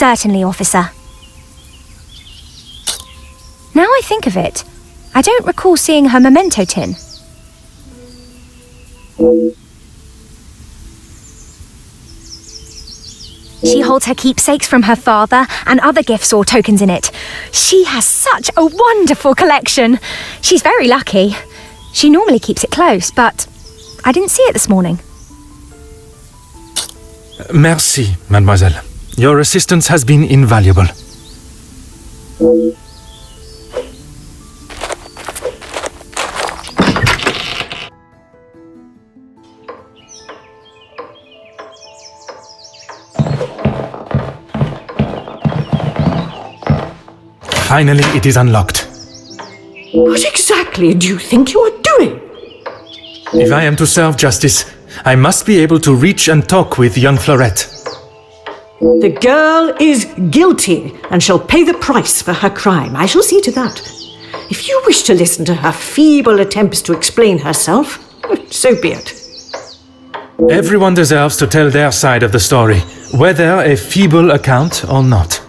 Certainly, officer. Now I think of it, I don't recall seeing her memento tin. She holds her keepsakes from her father and other gifts or tokens in it. She has such a wonderful collection. She's very lucky. She normally keeps it close, but I didn't see it this morning. Merci, mademoiselle. Your assistance has been invaluable. Finally, it is unlocked. What exactly do you think you are doing? If I am to serve justice, I must be able to reach and talk with young Fleurette. The girl is guilty and shall pay the price for her crime. I shall see to that. If you wish to listen to her feeble attempts to explain herself, so be it. Everyone deserves to tell their side of the story, whether a feeble account or not.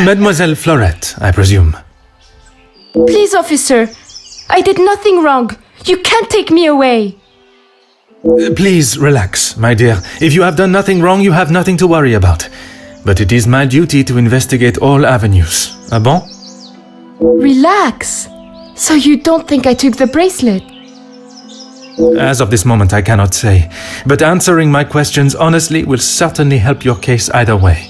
Mademoiselle Fleurette, I presume. Please, officer. I did nothing wrong. You can't take me away. Please relax, my dear. If you have done nothing wrong, you have nothing to worry about. But it is my duty to investigate all avenues. Ah bon? Relax. So you don't think I took the bracelet? As of this moment, I cannot say. But answering my questions honestly will certainly help your case either way.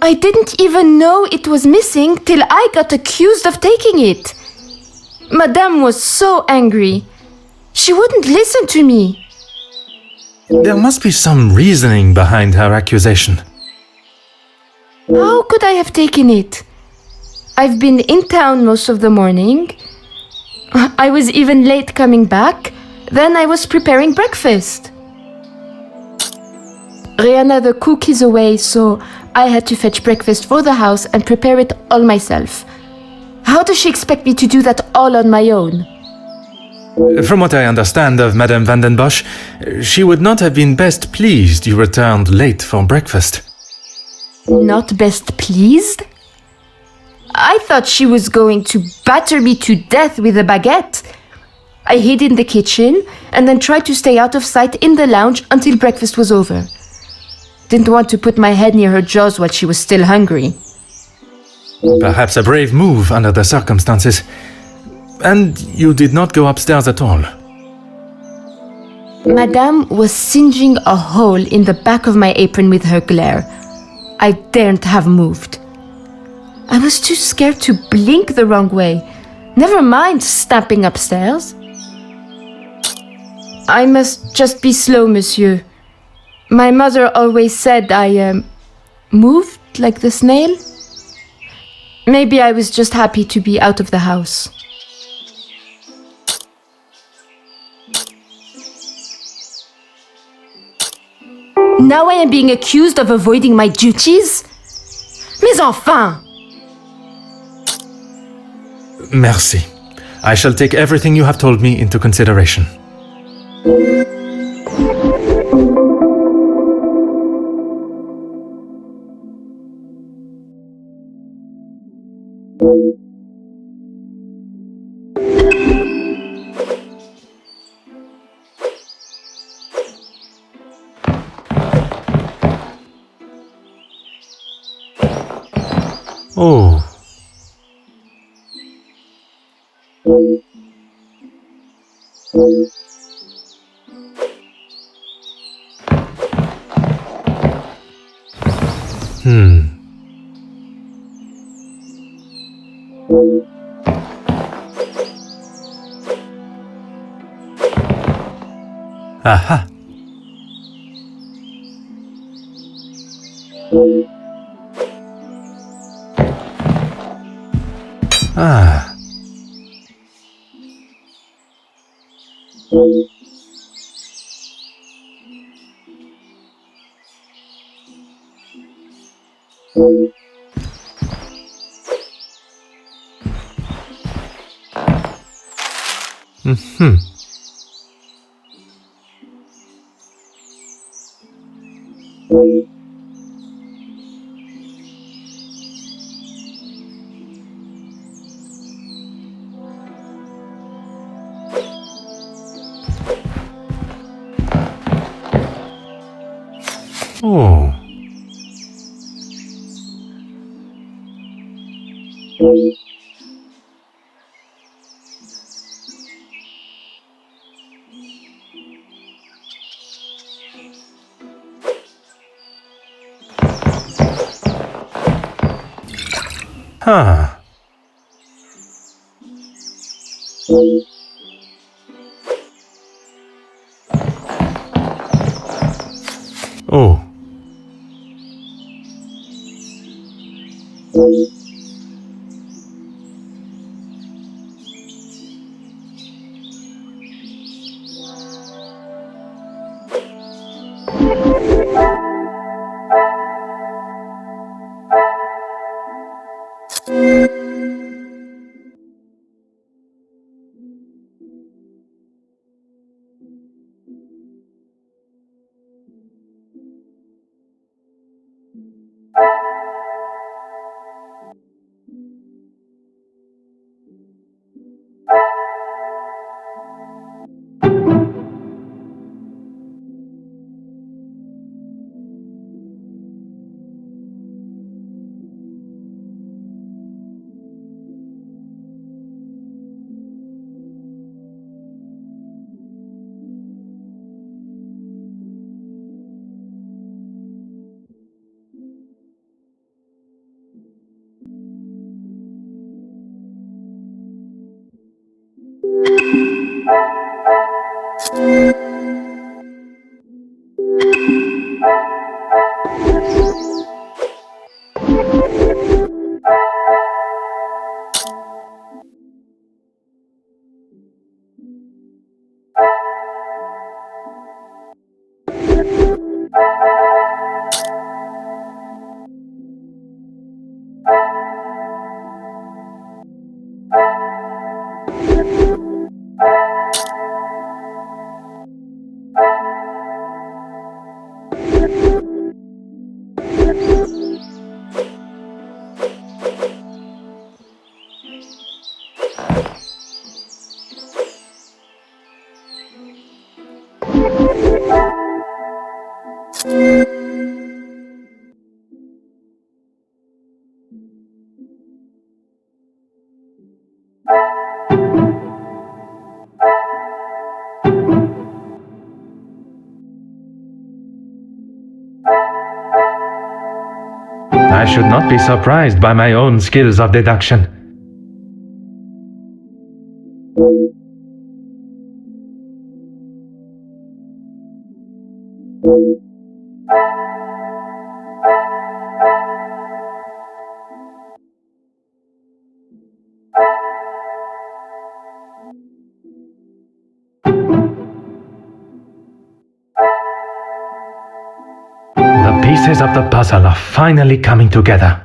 I didn't even know it was missing till I got accused of taking it. Madame was so angry. She wouldn't listen to me. There must be some reasoning behind her accusation. How could I have taken it? I've been in town most of the morning. I was even late coming back. Then I was preparing breakfast. Rihanna the cook is away, so I had to fetch breakfast for the house and prepare it all myself. How does she expect me to do that all on my own? From what I understand of Madame Van den Bosch, she would not have been best pleased you returned late for breakfast. Not best pleased? I thought she was going to batter me to death with a baguette. I hid in the kitchen and then tried to stay out of sight in the lounge until breakfast was over. Didn't want to put my head near her jaws while she was still hungry. Perhaps a brave move under the circumstances. And you did not go upstairs at all. Madame was singeing a hole in the back of my apron with her glare. I daren't have moved. I was too scared to blink the wrong way. Never mind stamping upstairs. I must just be slow, monsieur. My mother always said I moved like the snail. Maybe I was just happy to be out of the house. Now I am being accused of avoiding my duties? Mais enfin! Merci. I shall take everything you have told me into consideration. Oh. Aha. Ah. Oh. Huh. Oh. I should not be surprised by my own skills of deduction. The pieces of the puzzle are finally coming together.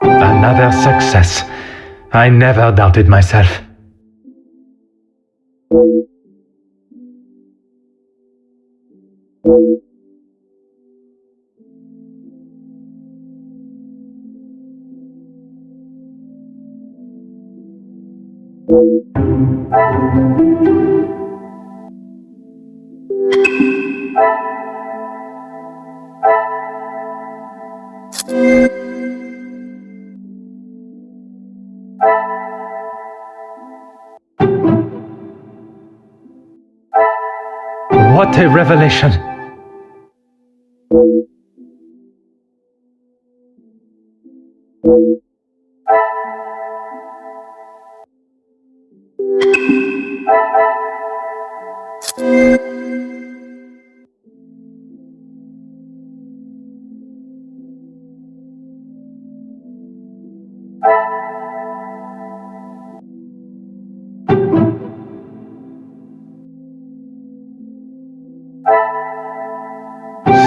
Another success. I never doubted myself. What a revelation!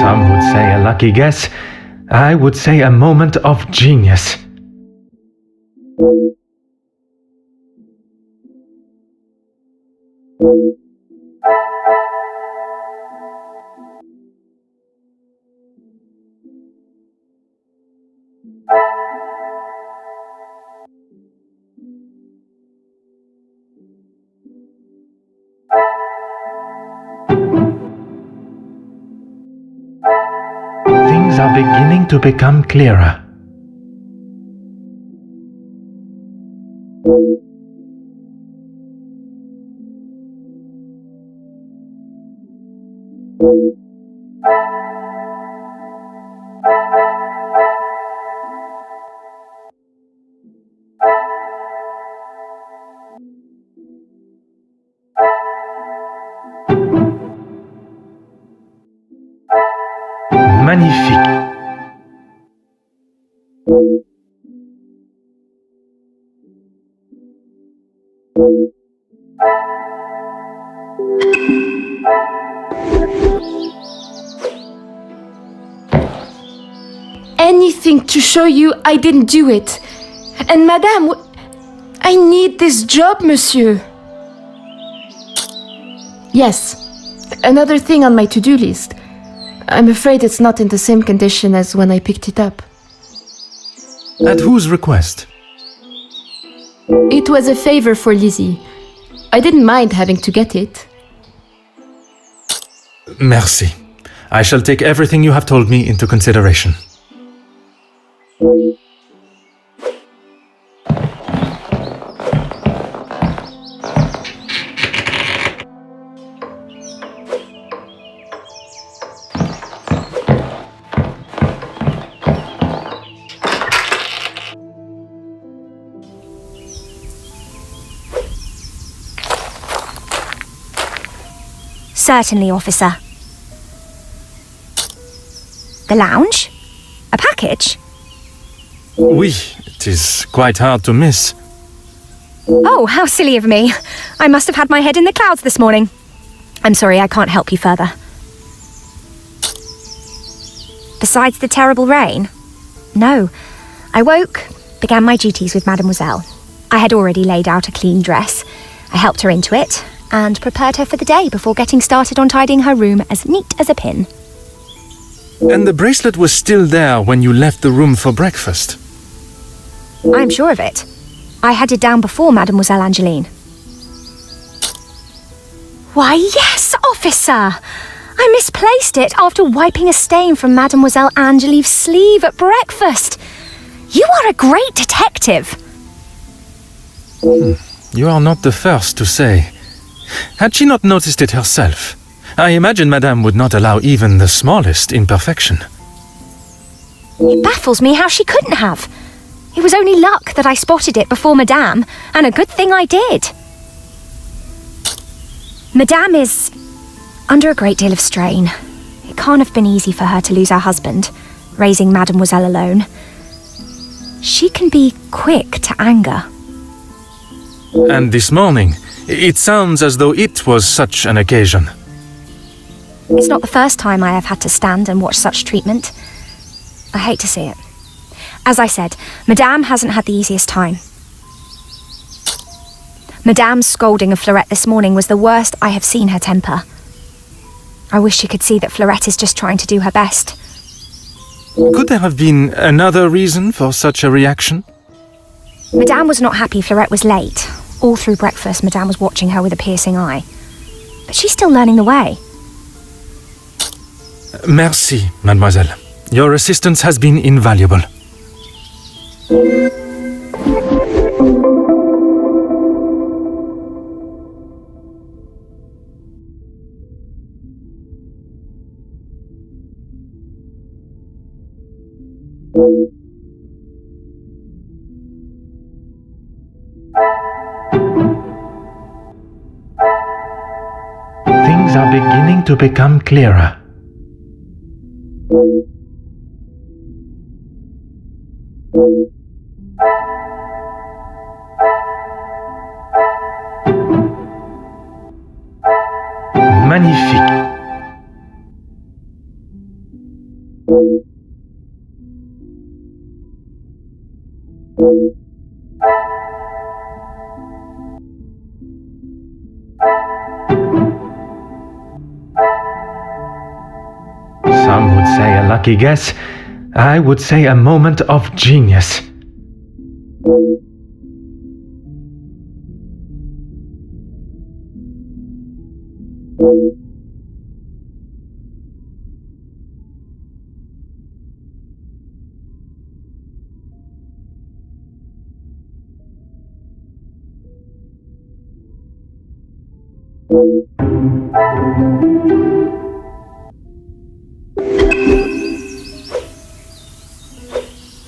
Some would say a lucky guess. I would say a moment of genius. Things are beginning to become clearer. Magnifique. Anything to show you I didn't do it. And Madame, I need this job, monsieur. Yes, another thing on my to-do list. I'm afraid it's not in the same condition as when I picked it up. At whose request? It was a favor for Lizzie. I didn't mind having to get it. Merci. I shall take everything you have told me into consideration. Certainly, officer. The lounge? A package? Oui, it is quite hard to miss. Oh, how silly of me. I must have had my head in the clouds this morning. I'm sorry, I can't help you further. Besides the terrible rain? No. I woke, began my duties with Mademoiselle. I had already laid out a clean dress. I helped her into it, and prepared her for the day before getting started on tidying her room as neat as a pin. And the bracelet was still there when you left the room for breakfast. I'm sure of it. I had it down before Mademoiselle Angeline. Why, yes, officer! I misplaced it after wiping a stain from Mademoiselle Angeline's sleeve at breakfast. You are a great detective. You are not the first to say. Had she not noticed it herself, I imagine Madame would not allow even the smallest imperfection. It baffles me how she couldn't have. It was only luck that I spotted it before Madame, and a good thing I did. Madame is under a great deal of strain. It can't have been easy for her to lose her husband, raising Mademoiselle alone. She can be quick to anger. And this morning, it sounds as though it was such an occasion. It's not the first time I have had to stand and watch such treatment. I hate to see it. As I said, Madame hasn't had the easiest time. Madame's scolding of Fleurette this morning was the worst I have seen her temper. I wish she could see that Fleurette is just trying to do her best. Could there have been another reason for such a reaction? Madame was not happy Fleurette was late. All through breakfast, Madame was watching her with a piercing eye. But she's still learning the way. Merci, mademoiselle. Your assistance has been invaluable. are beginning to become clearer. Magnifique. Some would say a lucky guess. I would say a moment of genius.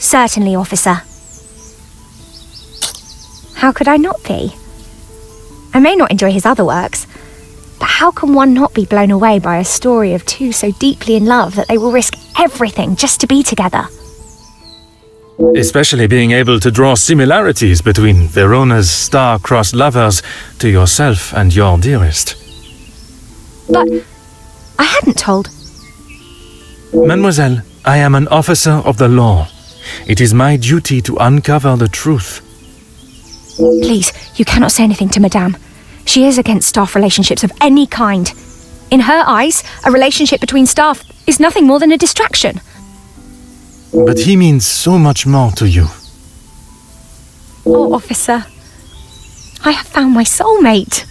Certainly, officer. How could I not be? I may not enjoy his other works, but how can one not be blown away by a story of two so deeply in love that they will risk everything just to be together? Especially being able to draw similarities between Verona's star-crossed lovers to yourself and your dearest. But I hadn't told. Mademoiselle, I am an officer of the law. It is my duty to uncover the truth. Please, you cannot say anything to Madame. She is against staff relationships of any kind. In her eyes, a relationship between staff is nothing more than a distraction. But he means so much more to you. Oh, officer, I have found my soulmate.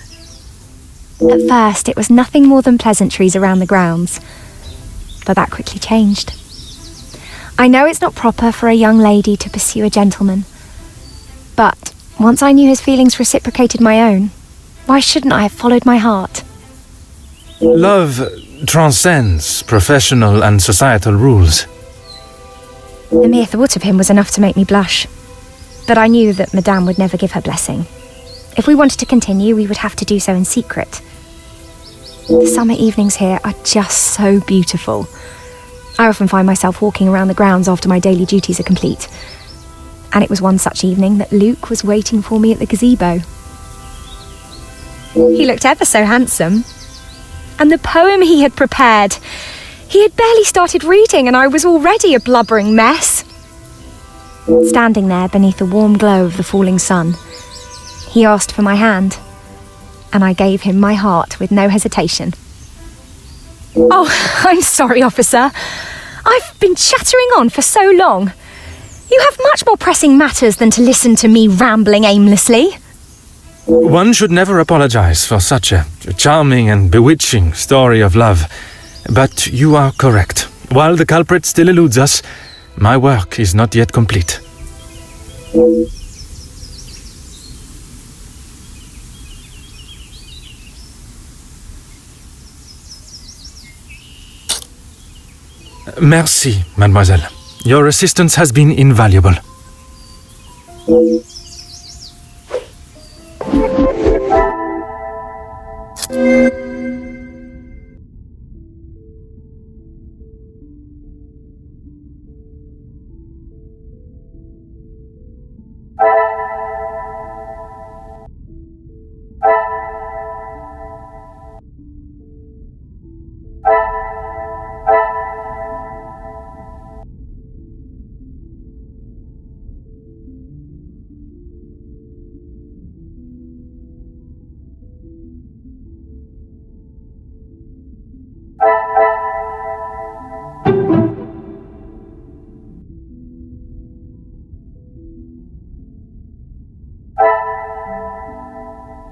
At first, it was nothing more than pleasantries around the grounds, but that quickly changed. I know it's not proper for a young lady to pursue a gentleman, but once I knew his feelings reciprocated my own, why shouldn't I have followed my heart? Love transcends professional and societal rules. The mere thought of him was enough to make me blush, but I knew that Madame would never give her blessing. If we wanted to continue, we would have to do so in secret. The summer evenings here are just so beautiful. I often find myself walking around the grounds after my daily duties are complete. And it was one such evening that Luke was waiting for me at the gazebo. He looked ever so handsome. And the poem he had prepared, he had barely started reading and I was already a blubbering mess. Standing there beneath the warm glow of the falling sun, he asked for my hand, and I gave him my heart with no hesitation. Oh, I'm sorry, officer. I've been chattering on for so long. You have much more pressing matters than to listen to me rambling aimlessly. One should never apologize for such a charming and bewitching story of love. But you are correct. While the culprit still eludes us, my work is not yet complete. Merci, mademoiselle. Your assistance has been invaluable.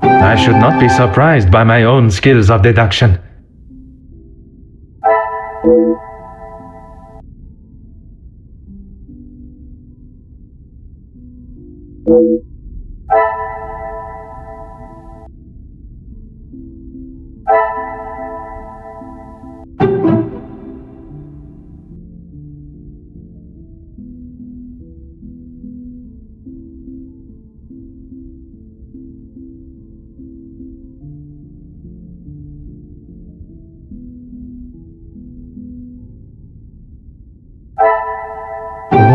I should not be surprised by my own skills of deduction.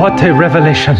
What a revelation!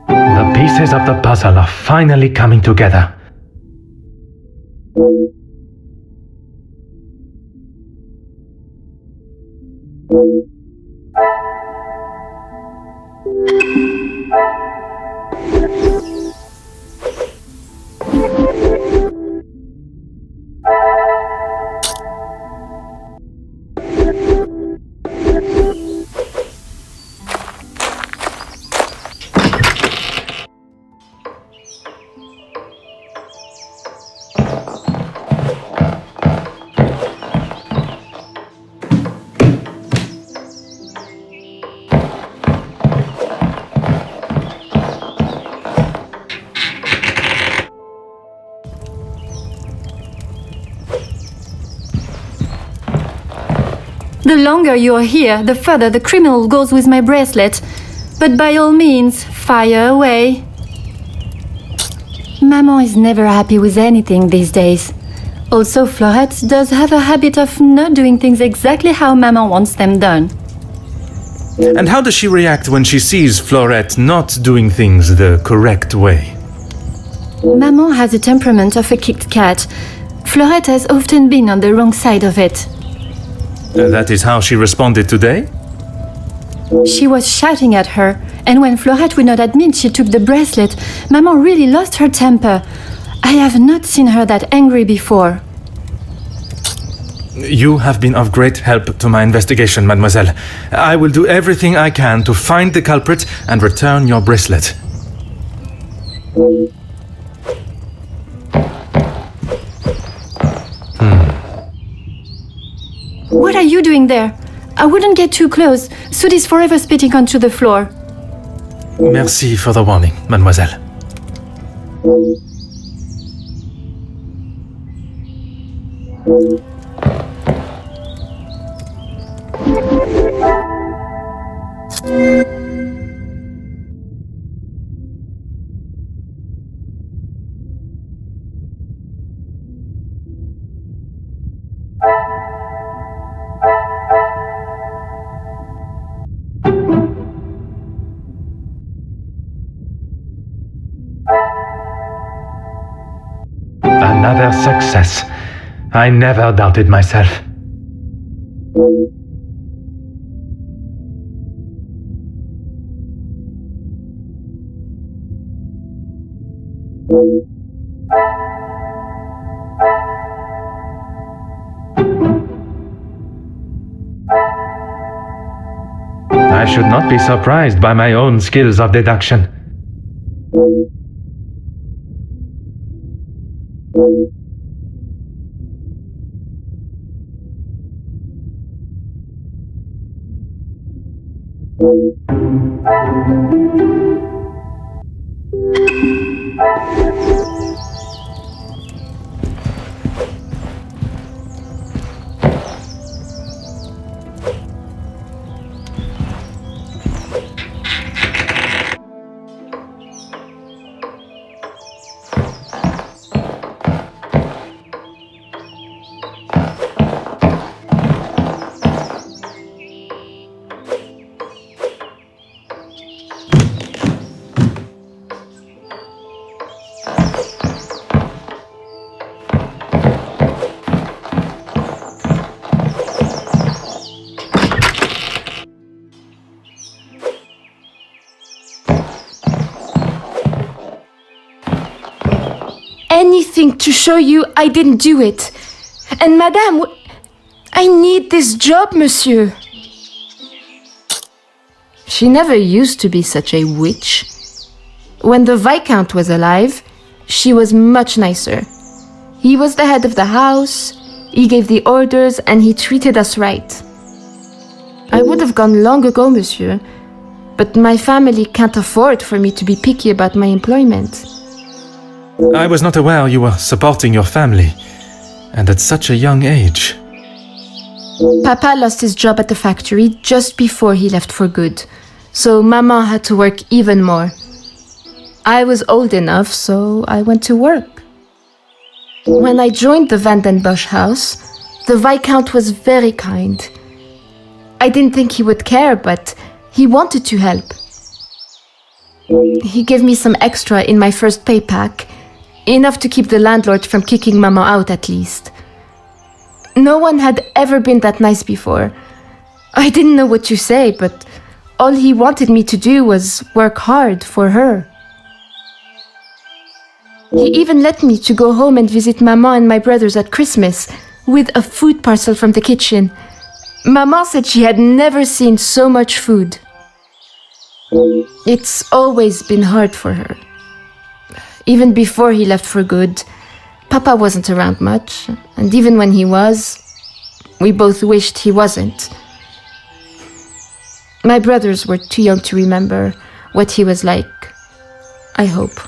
The pieces of the puzzle are finally coming together. The longer you are here, the further the criminal goes with my bracelet. But by all means, fire away. Maman is never happy with anything these days. Also, Florette does have a habit of not doing things exactly how Maman wants them done. And how does she react when she sees Florette not doing things the correct way? Maman has the temperament of a kicked cat. Florette has often been on the wrong side of it. That is how she responded today? She was shouting at her, and when Florette would not admit she took the bracelet, Maman really lost her temper. I have not seen her that angry before. You have been of great help to my investigation, mademoiselle. I will do everything I can to find the culprit and return your bracelet. What are you doing there? I wouldn't get too close. Soot is forever spitting onto the floor. Merci for the warning, mademoiselle. Another success. I never doubted myself. I should not be surprised by my own skills of deduction. Anything to show you I didn't do it. And Madame, I need this job, monsieur. She never used to be such a witch. When the Viscount was alive, she was much nicer. He was the head of the house, he gave the orders, and he treated us right. I would have gone long ago, monsieur. But my family can't afford for me to be picky about my employment. I was not aware you were supporting your family, and at such a young age. Papa lost his job at the factory just before he left for good, so Maman had to work even more. I was old enough, so I went to work. When I joined the Vandenbosch house, the Viscount was very kind. I didn't think he would care, but he wanted to help. He gave me some extra in my first pay pack, enough to keep the landlord from kicking Maman out at least. No one had ever been that nice before. I didn't know what to say, but all he wanted me to do was work hard for her. He even let me to go home and visit Maman and my brothers at Christmas with a food parcel from the kitchen. Maman said she had never seen so much food. It's always been hard for her. Even before he left for good, Papa wasn't around much, and even when he was, we both wished he wasn't. My brothers were too young to remember what he was like, I hope.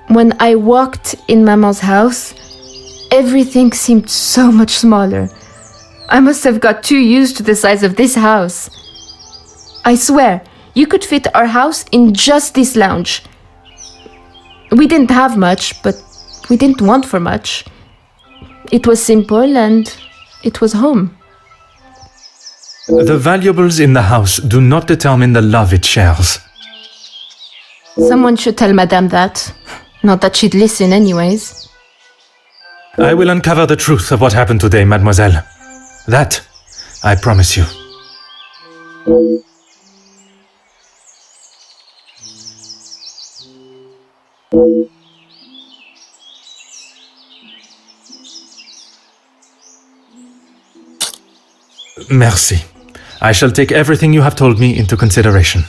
When I walked in Maman's house, everything seemed so much smaller. I must have got too used to the size of this house. I swear, you could fit our house in just this lounge. We didn't have much, but we didn't want for much. It was simple and it was home. The valuables in the house do not determine the love it shares. Someone should tell Madame that. Not that she'd listen anyways. I will uncover the truth of what happened today, mademoiselle. That, I promise you. Merci. I shall take everything you have told me into consideration.